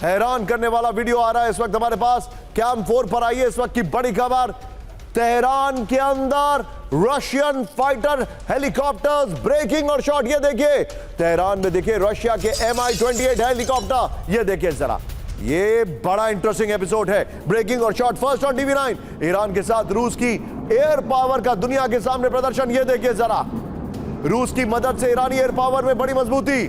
हैरान करने वाला वीडियो आ रहा है इस वक्त हमारे पास। कैम 4 पर आइए इस वक्त की बड़ी खबर। तेहरान के अंदर रशियन फाइटर हेलीकॉप्टर्स ब्रेकिंग और शॉट। ये देखिए तेहरान में देखिए रशिया के Mi-28 हेलीकॉप्टर। ये देखिए जरा, ये बड़ा इंटरेस्टिंग एपिसोड है। ब्रेकिंग और shot first on TV9। Iran के साथ रूस की एयर पावर का दुनिया के सामने प्रदर्शन। ये देखिए जरा, रूस की मदद से ईरानी एयर पावर में बड़ी मजबूती।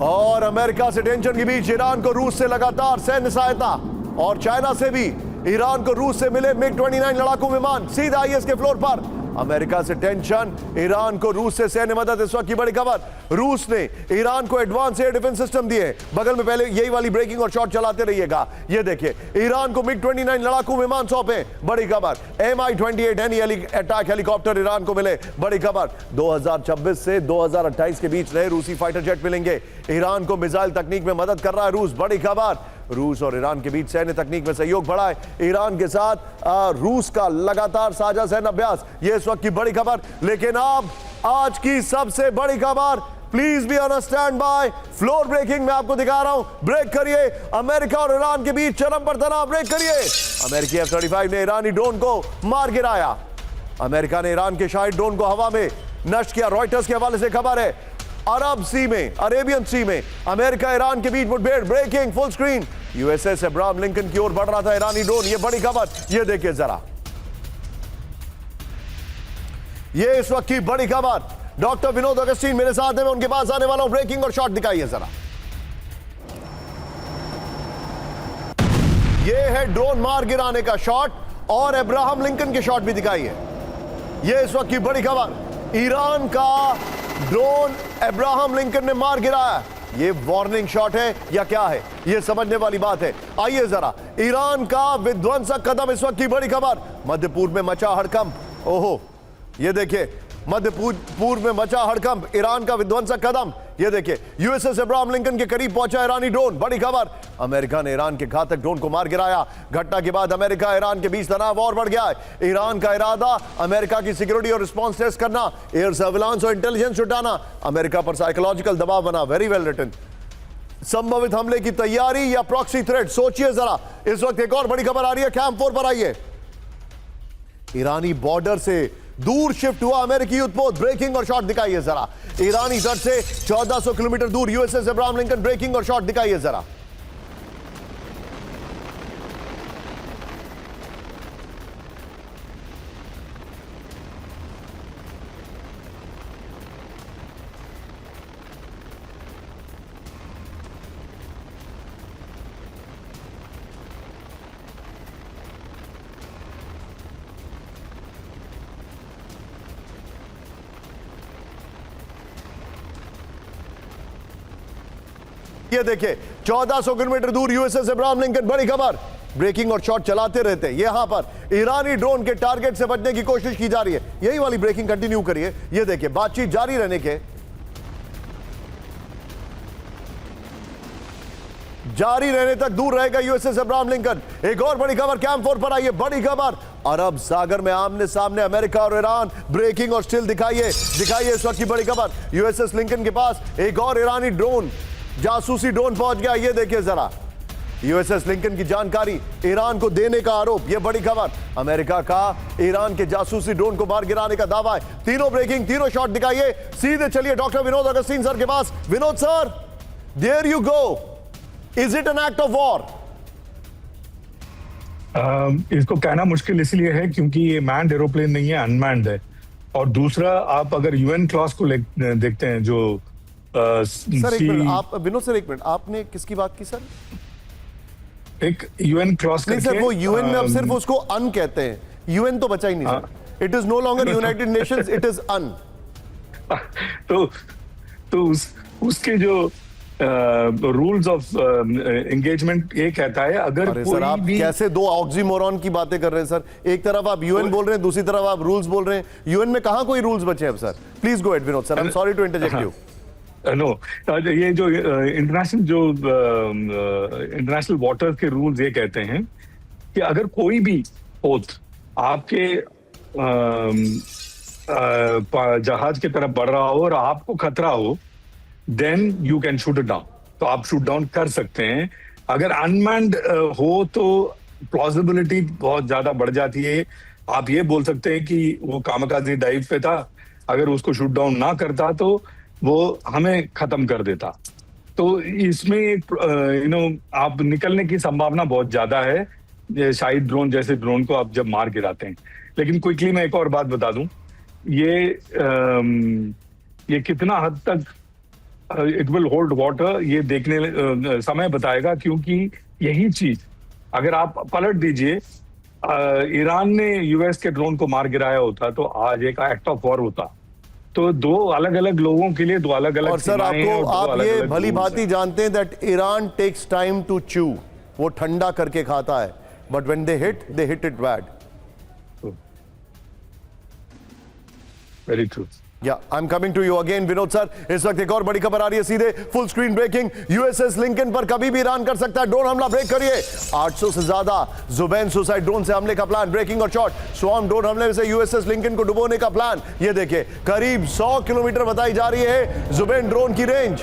और अमेरिका से टेंशन के बीच ईरान को रूस से लगातार सैन्य सहायता, और चाइना से भी ईरान को रूस से मिले MiG-29 लड़ाकू विमान। सीधा IS के फ्लोर पर अमेरिका से टेंशन, ईरान को रूस से सैन्य मदद। इस वक्त की बड़ी खबर, रूस ने ईरान को एडवांस एयर डिफेंस सिस्टम दिए। बगल में पहले यही वाली ब्रेकिंग और शॉट चलाते रहिएगा। ये देखिए ईरान को MiG-29 लड़ाकू विमान सौंपे। बड़ी खबर, Mi-28 अटैक हेलीकॉप्टर ईरान को मिले। बड़ी खबर, 2026 से 2028 के बीच नए रूसी फाइटर जेट मिलेंगे। ईरान को मिसाइल तकनीक में मदद कर रहा है रूस। बड़ी खबर, रूस और ईरान के बीच सैन्य तकनीक में सहयोग बढ़ा है। ईरान के साथ रूस का लगातार साझा सैन्य अभ्यास। ये इस वक्त की बड़ी खबर। लेकिन अब आज की सबसे बड़ी खबर, please be on standby. Floor breaking में आपको दिखा रहा हूं। ब्रेक करिए, अमेरिका और ईरान के बीच चरम पर तनाव। ब्रेक करिए, अमेरिकी F-35 ने ईरानी ड्रोन को मार गिराया। अमेरिका ने ईरान के शाही ड्रोन को हवा में नष्ट किया। रॉयटर्स के हवाले से खबर है, अरेबियन सी में अमेरिका ईरान के बीच मुठभेड़। Breaking full screen, USS Abraham Lincoln की ओर बढ़ रहा था ईरानी ड्रोन। ये बड़ी खबर, ये देखिए जरा, ये इस वक्त की बड़ी खबर। डॉक्टर विनोद अगस्टीन मेरे साथ है, मैं उनके पास आने वाला हूं। ब्रेकिंग और शॉट दिखाइए जरा। ये है ड्रोन मार गिराने का शॉट, और अब्राहम लिंकन के शॉट भी दिखाइए। ये इस वक्त की बड़ी खबर, ईरान का ड्रोन अब्राहम लिंकन ने मार गिराया। ये वार्निंग शॉट है या क्या है, ये समझने वाली बात है। आइए जरा, ईरान का विध्वंसक कदम। इस वक्त की बड़ी खबर, मध्य पूर्व में मचा हड़कंप। ओहो, ये देखिए मध्य पूर्व में मचा हड़कंप, ईरान का विध्वंसक कदम। ये देखिए USS अब्राहम लिंकन के करीब पहुंचा ईरानी ड्रोन। बड़ी खबर, अमेरिका ने ईरान के घातक ड्रोन को मार गिराया। घटना के बाद अमेरिका ईरान के बीच तनाव और बढ़ गया है। ईरान का इरादा अमेरिका की सिक्योरिटी और रिस्पांस टेस्ट करना, एयर सर्विलांस और इंटेलिजेंस जुटाना। अमेरिका पर साइकोलॉजिकल दबाव बना। Very well written. संभावित हमले की तैयारी या प्रॉक्सी थ्रेट, सोचिए जरा। इस वक्त एक और बड़ी खबर आ रही है, कैम 4 पर आइए। ईरानी बॉर्डर से दूर शिफ्ट हुआ अमेरिकी युद्धपोत। ब्रेकिंग और शॉट दिखाइए जरा। ईरानी तट से 1400 किलोमीटर दूर USS अब्राहम लिंकन। ब्रेकिंग और शॉट दिखाइए जरा। ये देखिए 1400 किलोमीटर दूर USS अब्राहम लिंकन। बड़ी खबर, ब्रेकिंग और शॉट चलाते रहते हैं। यहां पर ईरानी ड्रोन के टारगेट से बचने की कोशिश की जा रही है। यही वाली ब्रेकिंग कंटिन्यू करिए। ये देखिए बातचीत जारी रहने तक दूर रहेगा USS अब्राहम लिंकन। एक और बड़ी खबर, कैम 4 पर आइए। बड़ी खबर, अरब सागर में आमने सामने अमेरिका और ईरान। ब्रेकिंग और स्टिल दिखाइए इस वक्त की बड़ी खबर। USS लिंकन के पास एक और ईरानी ड्रोन, जासूसी ड्रोन पहुंच गया। ये देखिए जरा, USS लिंकन की जानकारी ईरान को देने का आरोप। ये बड़ी खबर, अमेरिका का ईरान के जासूसी ड्रोन को मार गिराने का दावा है। तीनों ब्रेकिंग, तीनों शॉट दिखाइए। सीधे चलिए डॉक्टर विनोद अगस्टीन सर के पास। Vinod sir, there you go. Is it an act of war? इसको कहना मुश्किल इसलिए है क्योंकि ये मैन्ड एरोप्लेन नहीं है, अनमैन्ड है। और दूसरा, आप अगर UN क्लॉज को देखते हैं जो सर एक मिनट, आप विनोद सर एक मिनट, आपने किसकी बात की सर? एक UN क्लॉज करके, सर वो UN में अब सिर्फ उसको अन कहते हैं। UN तो बचा ही नहीं sir. It is no longer United Nations, it is un. तो उसके जो रूल्स ऑफ एंगेजमेंट ये कहता है, अगर अरे कोई सर आप भी कैसे दो ऑक्सीमोरॉन की बातें कर रहे हैं सर? एक तरफ आप UN बोल रहे हैं, दूसरी तरफ आप रूल्स बोल रहे हैं। UN में कहां कोई रूल्स बचे हैं sir? Please go at Vinod sir, I am sorry to interject you. No, ये जो इंटरनेशनल वाटर के रूल्स ये कहते हैं कि अगर कोई भी पोत आपके जहाज की तरफ बढ़ रहा हो और आपको खतरा हो, then you can shoot it down. तो आप शूट डाउन कर सकते हैं। अगर अनमैन्ड हो तो प्लॉजिबिलिटी बहुत ज्यादा बढ़ जाती है। आप ये बोल सकते हैं कि वो कामकाजी डाइव पे था, अगर उसको शूट डाउन ना करता तो वो हमें खत्म कर देता। तो इसमें आप निकलने की संभावना बहुत ज्यादा है, शाहिद ड्रोन जैसे ड्रोन को आप जब मार गिराते हैं। लेकिन क्विकली मैं एक और बात बता दूं, ये कितना हद तक इट विल होल्ड वाटर ये देखने समय बताएगा, क्योंकि यही चीज अगर आप पलट दीजिए, ईरान ने यूएस के ड्रोन को मार गिराया होता तो आज एक एक्ट ऑफ वॉर होता। तो दो अलग अलग लोगों के लिए दो अलग अलग और सर आपको आप ये भली भांति जानते हैं that Iran takes time to chew, वो ठंडा करके खाता है, but when they hit it bad. Very true. या I am coming to you again Vinod sir. इस वक्त एक और बड़ी खबर आ रही है सीधे full screen breaking. USS Lincoln पर कभी भी ईरान कर सकता है ड्रोन हमला, ब्रेक करिए। 800 से ज्यादा जुबैन सुसाइड ड्रोन से हमले का प्लान, ब्रेकिंग और शॉट। स्वॉर्म ड्रोन हमले से यूएसएस लिंकन को डुबोने का प्लान। ये देखिए करीब 100 किलोमीटर बताई जा रही है जुबैन ड्रोन की रेंज।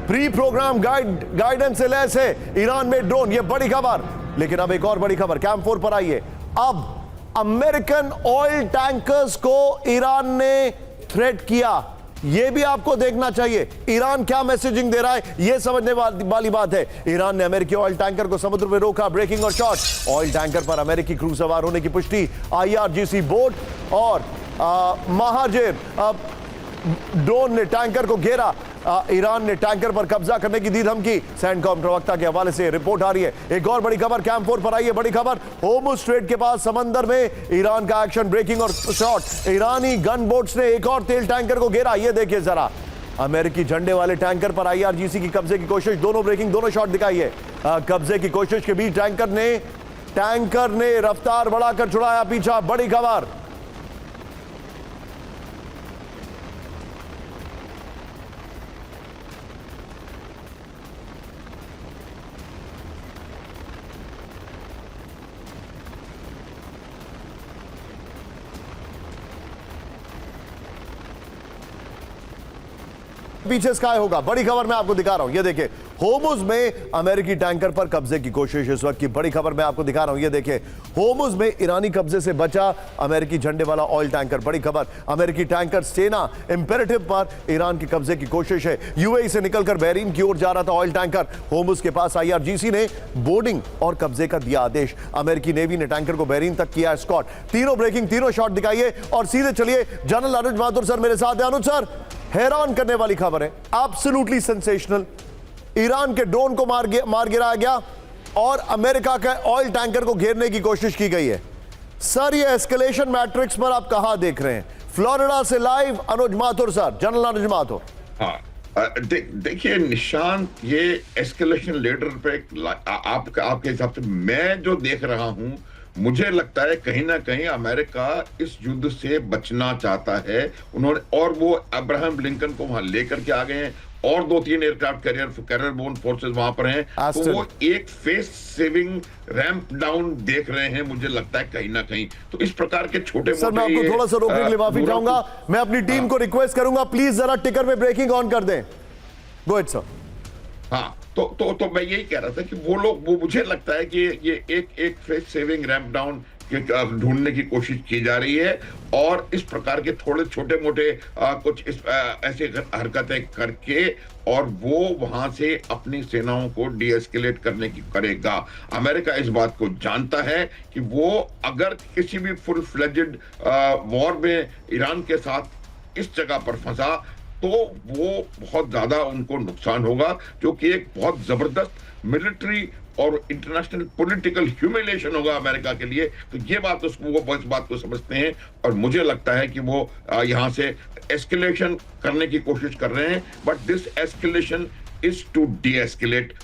प्री प्रोग्राम गाइडेंस से लैस है ईरान में ड्रोन, ये बड़ी खबर। लेकिन अब एक और बड़ी खबर कैंप 4 पर आई है। अब अमेरिकन ऑयल टैंकर्स को ईरान ने थ्रेट किया, यह भी आपको देखना चाहिए। ईरान क्या मैसेजिंग दे रहा है यह समझने वाली बात है। ईरान ने अमेरिकी ऑयल टैंकर को समुद्र में रोका, ब्रेकिंग और शॉट। ऑयल टैंकर पर अमेरिकी क्रू सवार होने की पुष्टि। आईआरजीसी बोट और महाजेर ड्रोन ने टैंकर को घेरा। ईरान ने टैंकर पर कब्जा करने की दी धमकी, सैंडकॉम प्रवक्ता के हवाले से रिपोर्ट आ रही है। एक और बड़ी खबर कैंप 4 पर आई है, बड़ी खबर। होर्मुज स्ट्रेट के पास समंदर में ईरान का एक्शन, ब्रेकिंग और शॉट। ईरानी गन बोट्स ने एक और तेल टैंकर को घेरा। ये देखिए जरा, अमेरिकी झंडे वाले टैंकर पर आईआरजीसी की कब्जे की कोशिश, दोनों ब्रेकिंग दोनों शॉट दिखाई है। कब्जे की कोशिश के बीच टैंकर ने रफ्तार बढ़ाकर छुड़ाया पीछा, बड़ी खबर। पीछे स्काई होगा, बड़ी खबर मैं आपको दिखा रहा हूं। ये देखिए होर्मुज में अमेरिकी टैंकर पर कब्जे की कोशिश, इस वक्त की बड़ी खबर मैं आपको दिखा रहा हूं। ये देखिए होर्मुज में ईरानी कब्जे से बचा अमेरिकी झंडे वाला ऑयल टैंकर, बड़ी खबर। अमेरिकी टैंकर सेना इंपेरेटिव पर ईरान के कब्जे की कोशिश है। यूएई से निकलकर बहरीन की ओर जा रहा था ऑयल टैंकर। होर्मुज के पास आईआरजीसी ने बोर्डिंग और कब्जे का दिया आदेश। अमेरिकी नेवी ने टैंकर को बहरीन तक किया एस्कॉर्ट। तीनों ब्रेकिंग, तीनों शॉट दिखाइए और सीधे चलिए। जनरल अनुज माथुर सर मेरे साथ हैं। अनुज सर, हैरान करने वाली खबर है, एब्सोल्युटली सेंसेशनल। ईरान के ड्रोन को मार गिराया गया और अमेरिका के ऑयल टैंकर को घेरने की कोशिश की गई है। सर ये एस्केलेशन मैट्रिक्स पर आप कहां देख रहे हैं? फ्लोरिडा से लाइव अनुज माथुर सर, जनरल अनुज माथुर। हाँ, देखिए निशांत, ये एस्केलेशन लेडर पे आपके हिसाब से मैं जो देख रहा हूं, मुझे लगता है कहीं ना कहीं अमेरिका इस युद्ध से बचना चाहता है। उन्होंने और वो अब्राहम लिंकन को वहां लेकर के आ गए हैं और 2-3 एयरक्राफ्ट कैरियर बोन फोर्सेस वहां पर हैं। तो वो एक फेस सेविंग रैंप डाउन देख रहे हैं, मुझे लगता है कहीं ना कहीं। तो इस प्रकार के छोटे सर मैं आपको थोड़ा सा रोकने के लिए माफी चाहूंगा। मैं अपनी टीम को रिक्वेस्ट करूंगा प्लीज जरा टिकर में ब्रेकिंग ऑन कर दें। Go ahead sir. हाँ, तो मैं यही कह रहा था कि वो मुझे लगता है कि ये एक फेस सेविंग रैंप डाउन ढूंढने की कोशिश की जा रही है और इस प्रकार के थोड़े छोटे मोटे कुछ ऐसे हरकतें करके और वो वहां से अपनी सेनाओं को डीएस्केलेट करने की करेगा। अमेरिका इस बात को जानता है कि वो अगर किसी भी फुल फ्लेजेड वॉर में ईरान के साथ इस जगह पर फंसा तो वो बहुत ज्यादा उनको नुकसान होगा, जो कि एक बहुत जबरदस्त मिलिट्री और इंटरनेशनल पॉलिटिकल ह्यूमिलिएशन होगा अमेरिका के लिए। तो ये बात वो इस बात को समझते हैं और मुझे लगता है कि वो यहां से एस्केलेशन करने की कोशिश कर रहे हैं, but this escalation is to D escalate.